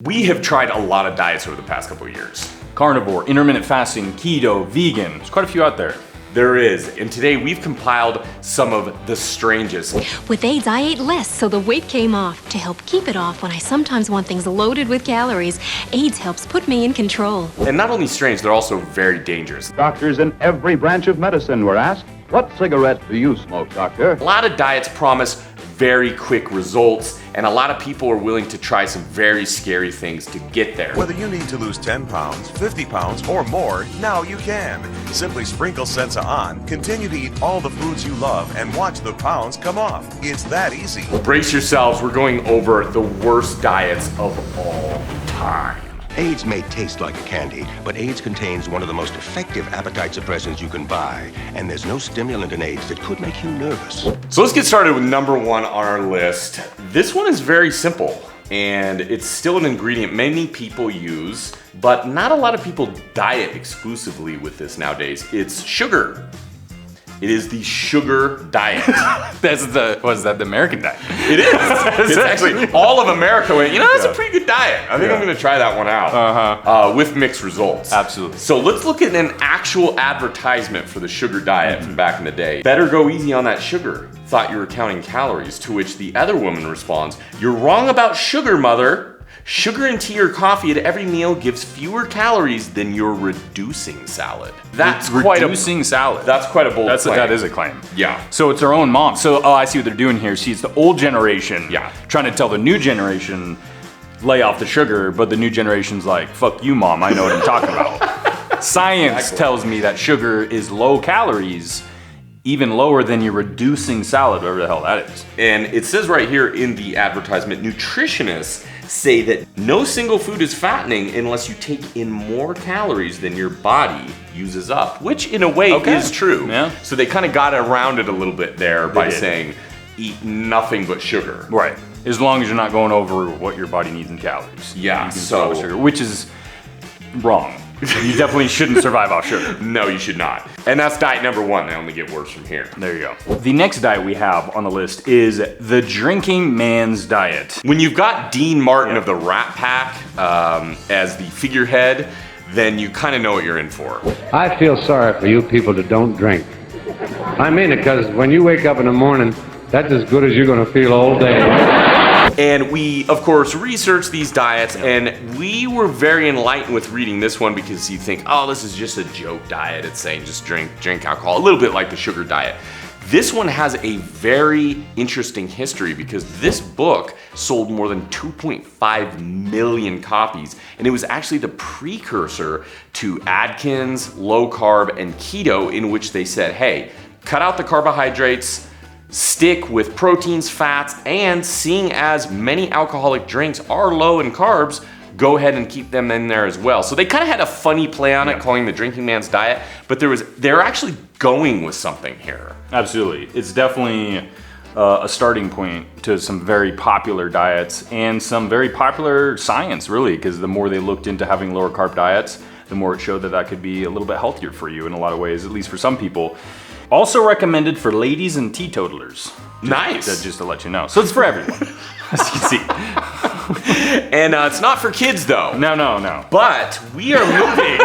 We have tried a lot of diets over the past couple of years. Carnivore, intermittent fasting, keto, vegan. There's quite a few out there. There is, and today we've compiled some of the strangest. With AIDS, I ate less, so the weight came off. To help keep it off when I sometimes want things loaded with calories, AIDS helps put me in control. And not only strange, they're also very dangerous. Doctors in every branch of medicine were asked, "What cigarette do you smoke, doctor?" A lot of diets promise very quick results, and a lot of people are willing to try some very scary things to get there. Whether you need to lose 10 pounds, 50 pounds, or more, now you can. Simply sprinkle Sensa on, continue to eat all the foods you love, and watch the pounds come off. It's that easy. Brace yourselves, we're going over the worst diets of all time. AIDS may taste like a candy, but AIDS contains one of the most effective appetite suppressants you can buy, and there's no stimulant in AIDS that could make you nervous. So let's get started with number one on our list. This one is very simple, and it's still an ingredient many people use, but not a lot of people diet exclusively with this nowadays. It's sugar. It is the sugar diet. The American diet? It is. It's actually, all of America went, you know, that's a pretty good diet. I think I'm gonna try that one out. With mixed results. Absolutely. So let's look at an actual advertisement for the sugar diet from back in the day. Better go easy on that sugar. Thought you were counting calories, to which the other woman responds, "You're wrong about sugar, mother. Sugar in tea or coffee at every meal gives fewer calories than your reducing salad." That's quite reducing salad. That's quite a bold claim. That is a claim. Yeah. So it's our own mom. So I see what they're doing here. See, it's the old generation. Yeah. Trying to tell the new generation, lay off the sugar, but the new generation's like, fuck you, mom. I know what I'm talking about. Science tells me that sugar is low calories, even lower than your reducing salad, whatever the hell that is. And it says right here in the advertisement, nutritionists say that no single food is fattening unless you take in more calories than your body uses up, which in a way is true. Yeah. So they kind of got around it a little bit there by saying, eat nothing but sugar. Right. As long as you're not going over what your body needs in calories. Yeah, You can so- survive off sugar, which is wrong. You definitely shouldn't survive off sugar. No, you should not. And that's diet number one. They only get worse from here. There you go. The next diet we have on the list is the drinking man's diet. When you've got Dean Martin of the Rat Pack as the figurehead, then you kind of know what you're in for. I feel sorry for you people that don't drink. I mean it, because when you wake up in the morning, that's as good as you're going to feel all day. And we, of course, researched these diets, and we were very enlightened with reading this one because you think, oh, this is just a joke diet. It's saying just drink alcohol, a little bit like the sugar diet. This one has a very interesting history because this book sold more than 2.5 million copies, and it was actually the precursor to Atkins, low carb, and keto, in which they said, hey, cut out the carbohydrates, stick with proteins, fats, and seeing as many alcoholic drinks are low in carbs, go ahead and keep them in there as well. So they kind of had a funny play on it, calling the drinking man's diet, but they're actually going with something here. Absolutely. It's definitely a starting point to some very popular diets and some very popular science, really, because the more they looked into having lower carb diets, the more it showed that that could be a little bit healthier for you in a lot of ways, at least for some people. Also recommended for ladies and teetotalers. Nice. Just to let you know. So it's for everyone, as you can see. And it's not for kids, though. No. But we are moving.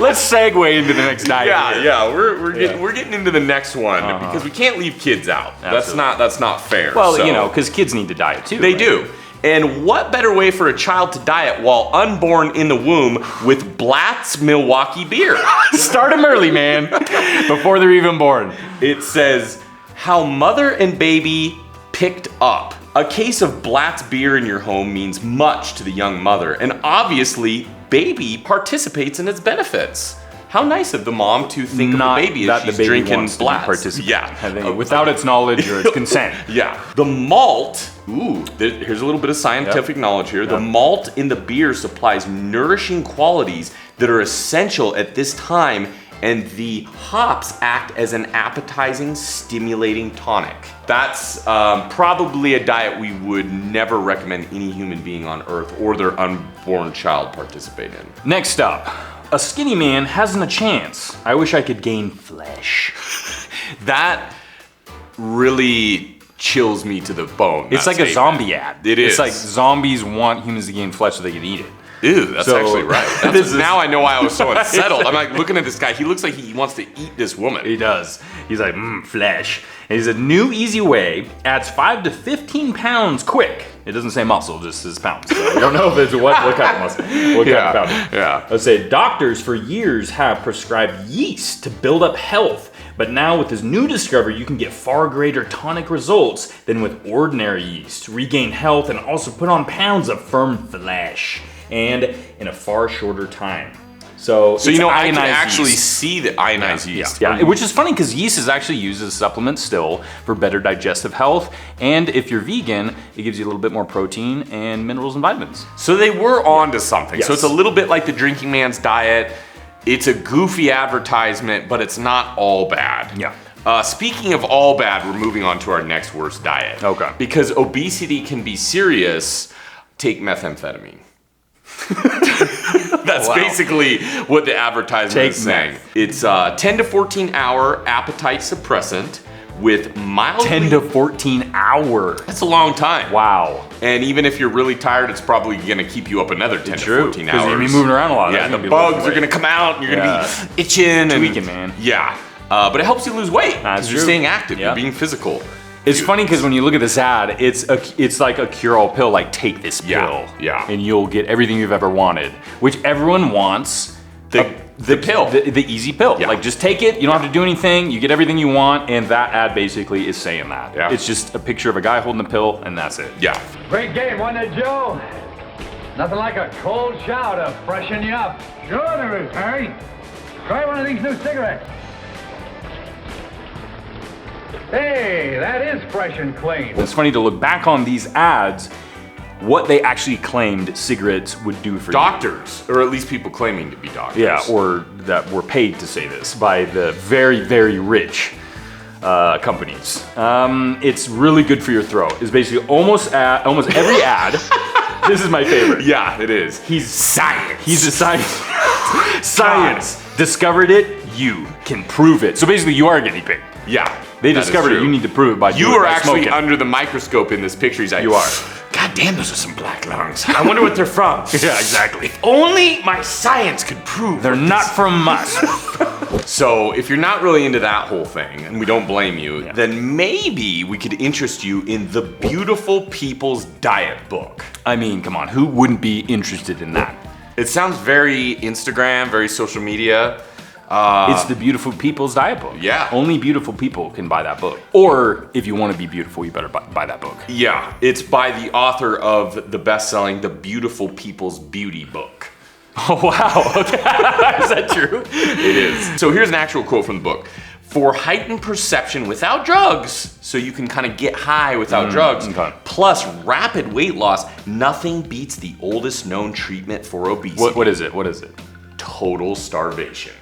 Let's segue into the next diet. We're getting into the next one because we can't leave kids out. Absolutely. That's not fair. Well, So- you know, because kids need to diet too. They right? do. And what better way for a child to diet while unborn in the womb with Blatt's Milwaukee beer? Start them early, man, before they're even born. It says, how mother and baby picked up. A case of Blatt's beer in your home means much to the young mother, and obviously, baby participates in its benefits. How nice of the mom to think Not of the baby that as she's the baby drinking wants to be Blatt's. participant. Yeah. I think without its knowledge or its consent. Yeah. The malt, here's a little bit of scientific knowledge here. The malt in the beer supplies nourishing qualities that are essential at this time, and the hops act as an appetizing, stimulating tonic. That's probably a diet we would never recommend any human being on earth or their unborn child participate in. Next up, a skinny man hasn't a chance. I wish I could gain flesh. That really chills me to the bone. It's like a zombie ad. It is. It's like zombies want humans to gain flesh so they can eat it. Ew, that's actually right. Now I know why I was so unsettled. Yeah. I'm like looking at this guy. He looks like he wants to eat this woman. He does. He's like, flesh. And he's a new, easy way, adds 5 to 15 pounds quick. It doesn't say muscle, it just says pounds. So we don't know if it's what kind of muscle, what kind of pounding. Yeah. Let's say doctors for years have prescribed yeast to build up health. But now with this new discovery, you can get far greater tonic results than with ordinary yeast. Regain health and also put on pounds of firm flesh. And in a far shorter time. So you know, I can ionized actually yeast. see the ionized yeast. Yeah, which is funny because yeast is actually used as a supplement still for better digestive health. And if you're vegan, it gives you a little bit more protein and minerals and vitamins. So they were on to something. Yes. So it's a little bit like the drinking man's diet. It's a goofy advertisement, but it's not all bad. Yeah. Speaking of all bad, we're moving on to our next worst diet. Okay. Because obesity can be serious. Take methamphetamine. That's basically what the advertisement is saying. Meth. It's 10 to 14 hour appetite suppressant with mildly... 10 to 14 hour. That's a long time. Wow. And even if you're really tired, it's probably gonna keep you up another 10 to 14 hours. Because you're gonna be moving around a lot. Yeah, That's the gonna be bugs lifting are gonna weight. come out and you're gonna be itching. Tweaking, and, man. Yeah. But it helps you lose weight. That's because you're true. staying active, Yeah. you're being physical. It's funny because when you look at this ad, it's like a cure-all pill, like take this pill. Yeah. And you'll get everything you've ever wanted, which everyone wants. The pill. The easy pill. Yeah. Like just take it, you don't have to do anything, you get everything you want, and that ad basically is saying that. Yeah. It's just a picture of a guy holding the pill, and that's it. Yeah. Great game, wasn't it, Joe? Nothing like a cold shower to freshen you up. Sure there is, Harry. Try one of these new cigarettes. Hey, that is fresh and clean. It's funny to look back on these ads, what they actually claimed cigarettes would do for Doctors, or at least people claiming to be doctors. you. Yeah, or that were paid to say this by the very, very rich companies. It's really good for your throat. It's basically almost every ad. This is my favorite. Yeah, it is. He's science. He's a science. Science discovered it. You can prove it. So basically, you are a guinea pig. Yeah. They that is discovered it. true. You need to prove it by You doing it, are by actually smoking. under the microscope in this picture. He's like, You are. God damn, those are some black lungs. I wonder what they're from. Yeah, exactly. Only my science could prove They're not from us. So if you're not really into that whole thing, and we don't blame you, then maybe we could interest you in the Beautiful People's Diet book. I mean, come on, who wouldn't be interested in that? It sounds very Instagram, very social media. It's the Beautiful People's Diet book. Yeah. Only beautiful people can buy that book. Or if you want to be beautiful, you better buy that book. Yeah, it's by the author of the best-selling The Beautiful People's Beauty book. Oh, wow. Okay. Is that true? It is. So here's an actual quote from the book. For heightened perception without drugs, so you can kind of get high without drugs, okay. plus rapid weight loss, nothing beats the oldest known treatment for obesity. What is it? What is it? Total starvation.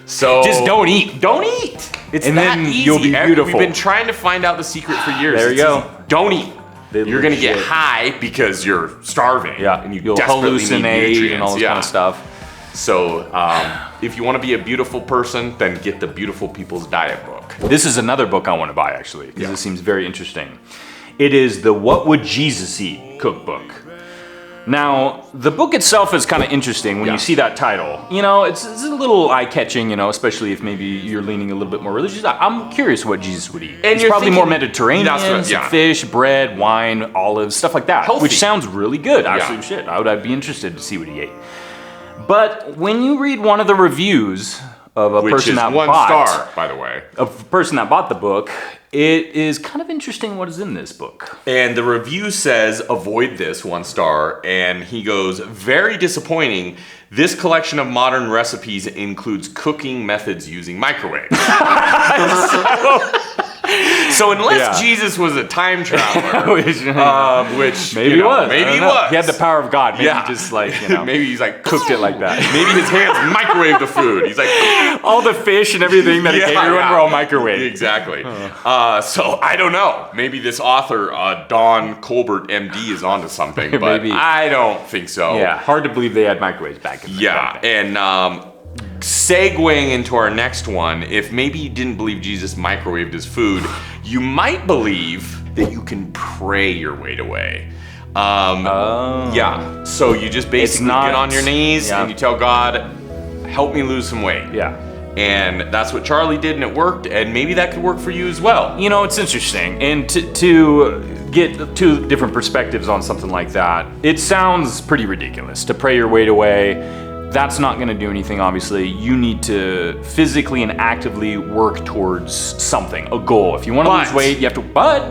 So Just don't eat. Don't eat. It's And that then easy. you'll be beautiful. We've been trying to find out the secret for years. There you It's go. easy. Don't eat. They You're gonna get legit- high because you're starving. Yeah, and you'll desperately need hallucinate nutrients. and all this Yeah. kind of stuff. So if you want to be a beautiful person, then get the Beautiful People's Diet book. This is another book I want to buy, actually, because Yeah. it seems very interesting. It is the What Would Jesus Eat cookbook. Now, the book itself is kind of interesting when Yeah. you see that title. You know, it's a little eye-catching, you know, especially if maybe you're leaning a little bit more religious. I'm curious what Jesus would eat. And It's you're probably more thinking- Mediterranean, That's right, some yeah. fish, bread, wine, olives, stuff like that. Healthy. Which sounds really good, Yeah. absolute shit. I'd be interested to see what he ate. But when you read one of the reviews of a Which person is that 1 bought star, by the way. a person that bought the book, it is kind of interesting what is in this book. And the review says, avoid this, 1 star. And he goes, very disappointing. This collection of modern recipes includes cooking methods using microwaves. So unless Yeah. Jesus was a time traveler, which Maybe you he know, was. maybe I he don't know. was. He had the power of God. Maybe Yeah. he just like, you know, Maybe he's like cooked it like that. Maybe his hands microwaved the food. He's like, all the fish and everything that he gave everyone were all microwave. Exactly. So I don't know. Maybe this author, Don Colbert, MD, is onto something, but Maybe. I don't think so. Yeah, hard to believe they had microwaves back in the Yeah, day. and segueing into our next one, if maybe you didn't believe Jesus microwaved his food, you might believe that you can pray your weight away. Yeah, so you just basically get on your knees and you tell God, help me lose some weight. Yeah. And that's what Charlie did, and it worked, and maybe that could work for you as well. You know, it's interesting, and to get two different perspectives on something like that, it sounds pretty ridiculous to pray your weight away. That's not going to do anything, obviously. You need to physically and actively work towards something, a goal. If you want to lose weight, you have to, but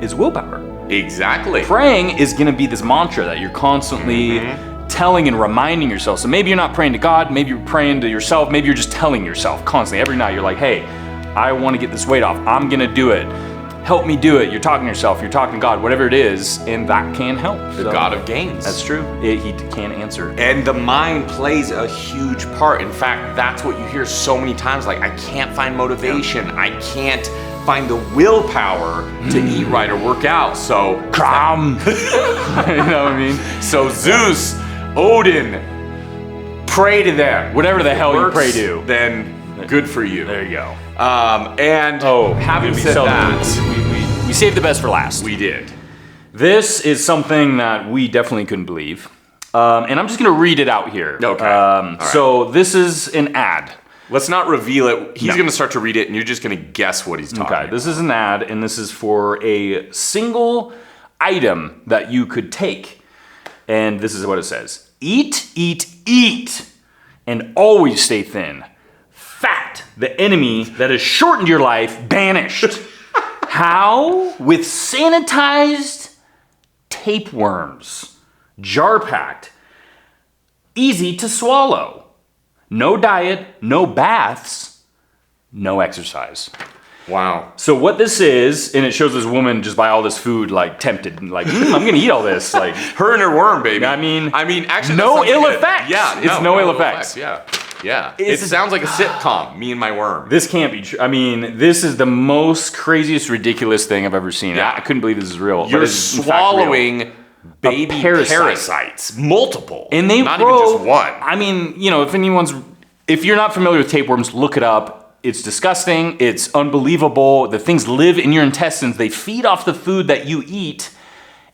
it's willpower. Exactly. Praying is going to be this mantra that you're constantly telling and reminding yourself. So maybe you're not praying to God, maybe you're praying to yourself, maybe you're just telling yourself constantly. Every night you're like, hey, I want to get this weight off. I'm going to do it. Help me do it. You're talking to yourself, you're talking to God, whatever it is, and that can help. The God of gains. That's true. He can answer. And the mind plays a huge part. In fact, that's what you hear so many times. Like, I can't find motivation. I can't find the willpower to eat right or work out. So, Cram. You know what I mean? So Zeus, Odin, pray to them. Whatever the hell works, you pray to. Then good for you. There you go. And having said that, we saved the best for last. we did. This is something that we definitely couldn't believe. And I'm just going to read it out here. Okay. All right. So this is an ad. Let's not reveal it. He's No. going to start to read it, and you're just going to guess what he's talking about. Okay, this is an ad, and this is for a single item that you could take. And this is what it says. Eat, eat, eat, and always stay thin. Fat, the enemy that has shortened your life, banished. How? With sanitized tapeworms. Jar-packed. Easy to swallow. No diet, no baths, no exercise. Wow. So what this is, and it shows this woman just buy all this food, like tempted, like I'm gonna eat all this, like Her and her worm, baby. I mean, actually, no that sounds ill good. effects. Yeah, It's no ill effects. Yeah, yeah. It's- It sounds like a sitcom. Me and my worm. This can't be true. I mean, this is the most craziest, ridiculous thing I've ever seen. Yeah. I couldn't believe this is real. but You're it's in fact real. swallowing baby parasite. parasites, multiple, And they not grow, even just one. I mean, you know, if you're not familiar with tapeworms, look it up. It's disgusting. It's unbelievable. The things live in your intestines. They feed off the food that you eat,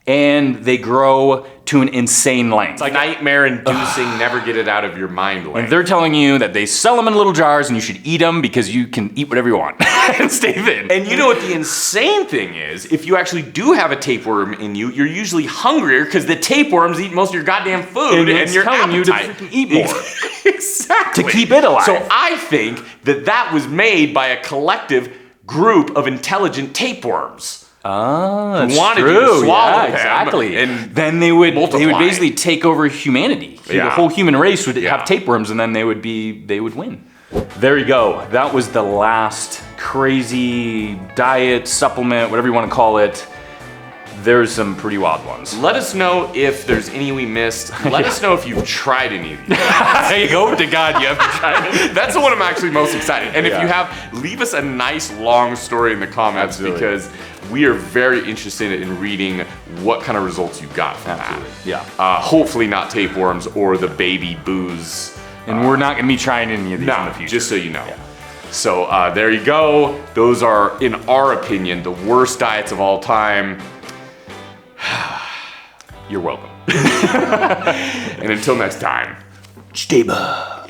and they grow to an insane length. It's like nightmare-inducing. Never get it out of your mind. And they're telling you that they sell them in little jars, and you should eat them because you can eat whatever you want and stay thin. And you know what the insane thing is? If you actually do have a tapeworm in you, you're usually hungrier because the tapeworms eat most of your goddamn food, And it's your telling you to appetite. freaking eat more. Exactly. To keep it alive. So I think that was made by a collective group of intelligent tapeworms. That's wanted you true. to swallow Yeah, them exactly. and then they would multiply. basically take over humanity. Yeah. The whole human race would Yeah. have tapeworms, and then they would win. There you go. That was the last crazy diet, supplement, whatever you want to call it. There's some pretty wild ones. Let us know if there's any we missed. Let us know if you've tried any of these. Hey, hope to God you haven't tried it. That's the one I'm actually most excited. And if Yeah. you have, leave us a nice long story in the comments. Absolutely. Because we are very interested in reading what kind of results you got from Absolutely. that. Yeah. Hopefully not tapeworms or the baby booze. And we're not going to be trying any of these in the future. Just so you know. So there you go. Those are, in our opinion, the worst diets of all time. You're welcome. And until next time, Stay buff.